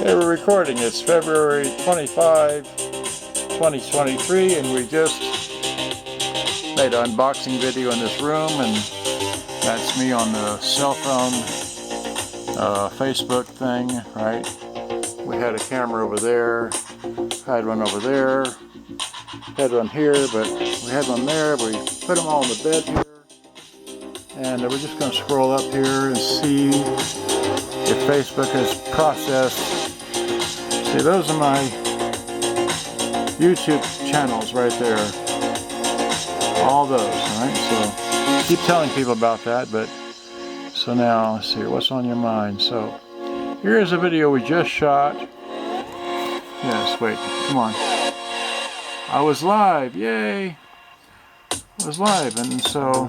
Hey, we're recording. It's February 25, 2023, and we just made an unboxing video in this room, and that's me on the cell phone Facebook thing, right? We had a camera over there, had one over there, had one here, but we had one there, but we put them all on the bed here. And we're just going to scroll up here and see if Facebook has processed. See, those are my YouTube channels right there. All those, right? So keep telling people about that, but so now let's see what's on your mind. So here's a video we just shot. Yes, wait, come on. I was live, yay! I was live, and so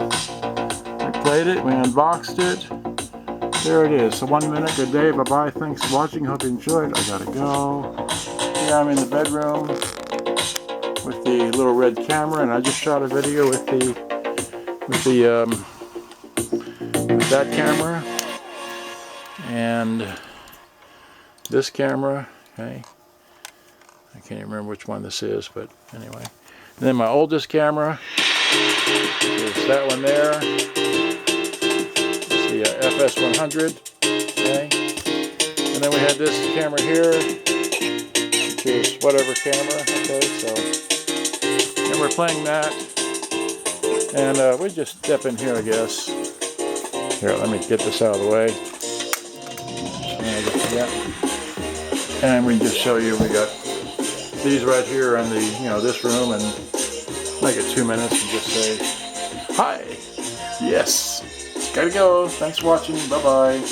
we played it, we unboxed it. There it is. So 1 minute, good day, bye-bye, thanks for watching, hope you enjoyed. I gotta go. Here I'm in the bedroom with the little red camera, and I just shot a video with that camera and this camera, okay. I can't even remember which one this is, but anyway. And then my oldest camera is that one there. The FS100, okay, and then we had this camera here, which is whatever camera, okay, so, and we're playing that, and we just step in here, I guess. Here, let me get this out of the way. And we just show you, we got these right here in the, this room, and make it 2 minutes and just say, hi, yes. Gotta go. Thanks for watching. Bye-bye.